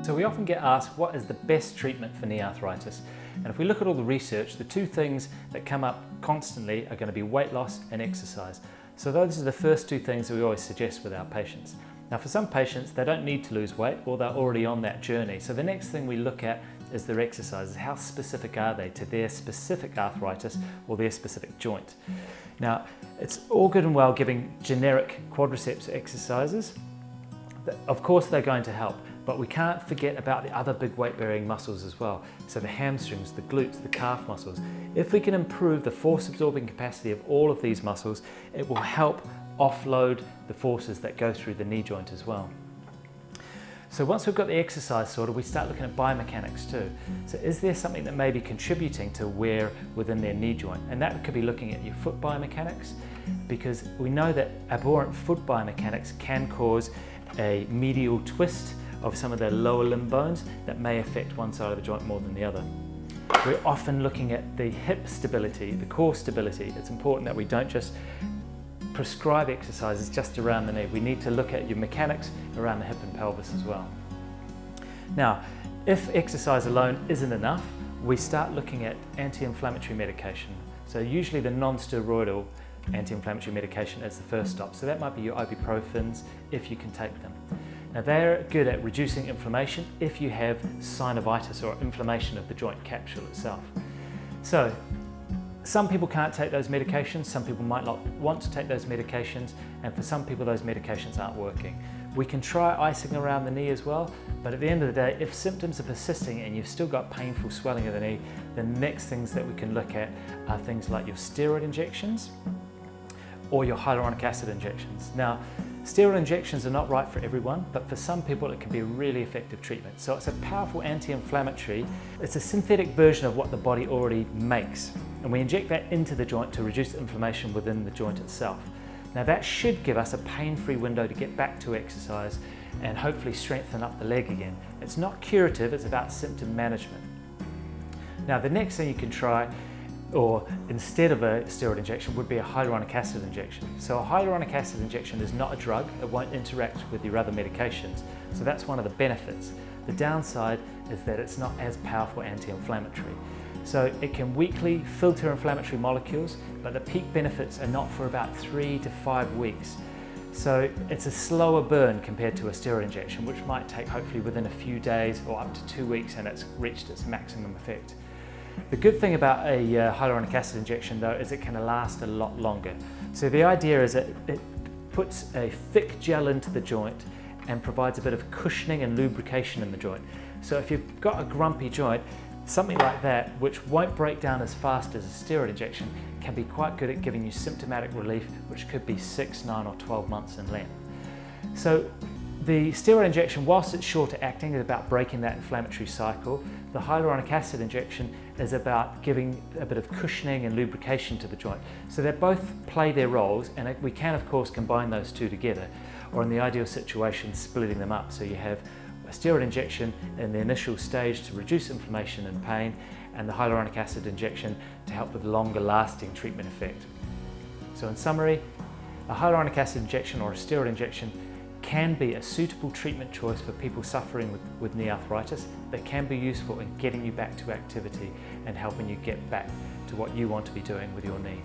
So we often get asked, what is the best treatment for knee arthritis? And if we look at all the research, the two things that come up constantly are going to be weight loss and exercise. So those are the first two things that we always suggest with our patients. Now for some patients, they don't need to lose weight or they're already on that journey. So the next thing we look at is their exercises. How specific are they to their specific arthritis or their specific joint? Now, it's all good and well giving generic quadriceps exercises. Of course they're going to help, but we can't forget about the other big weight-bearing muscles as well. So the hamstrings, the glutes, the calf muscles. If we can improve the force-absorbing capacity of all of these muscles, it will help offload the forces that go through the knee joint as well. So once we've got the exercise sorted, we start looking at biomechanics too. So is there something that may be contributing to wear within their knee joint? And that could be looking at your foot biomechanics, because we know that aberrant foot biomechanics can cause a medial twist of some of the lower limb bones that may affect one side of the joint more than the other. We're often looking at the hip stability, the core stability. It's important that we don't just prescribe exercises just around the knee. We need to look at your mechanics around the hip and pelvis as well. Now, if exercise alone isn't enough, we start looking at anti-inflammatory medication. So usually the non-steroidal anti-inflammatory medication is the first stop. So that might be your ibuprofens if you can take them. Now they're good at reducing inflammation if you have synovitis or inflammation of the joint capsule itself. So some people can't take those medications, some people might not want to take those medications, and for some people those medications aren't working. We can try icing around the knee as well, but at the end of the day, if symptoms are persisting and you've still got painful swelling of the knee, the next things that we can look at are things like your steroid injections or your hyaluronic acid injections. Now, steroid injections are not right for everyone, but for some people it can be a really effective treatment. So it's a powerful anti-inflammatory. It's a synthetic version of what the body already makes. And we inject that into the joint to reduce inflammation within the joint itself. Now that should give us a pain-free window to get back to exercise and hopefully strengthen up the leg again. It's not curative, it's about symptom management. Now the next thing you can try, or instead of a steroid injection, would be a hyaluronic acid injection. So a hyaluronic acid injection is not a drug, it won't interact with your other medications. So that's one of the benefits. The downside is that it's not as powerful anti-inflammatory. So it can weakly filter inflammatory molecules, but the peak benefits are not for about 3 to 5 weeks. So it's a slower burn compared to a steroid injection, which might take hopefully within a few days or up to 2 weeks and it's reached its maximum effect. The good thing about a hyaluronic acid injection though is it can last a lot longer. So the idea is that it puts a thick gel into the joint and provides a bit of cushioning and lubrication in the joint. So if you've got a grumpy joint, something like that, which won't break down as fast as a steroid injection, can be quite good at giving you symptomatic relief, which could be 6, 9 or 12 months in length. So the steroid injection, whilst it's shorter acting, is about breaking that inflammatory cycle. The hyaluronic acid injection is about giving a bit of cushioning and lubrication to the joint. So they both play their roles, and we can of course combine those two together, or in the ideal situation splitting them up. So you have a steroid injection in the initial stage to reduce inflammation and pain, and the hyaluronic acid injection to help with longer lasting treatment effect. So in summary, a hyaluronic acid injection or a steroid injection can be a suitable treatment choice for people suffering with knee arthritis that can be useful in getting you back to activity and helping you get back to what you want to be doing with your knee.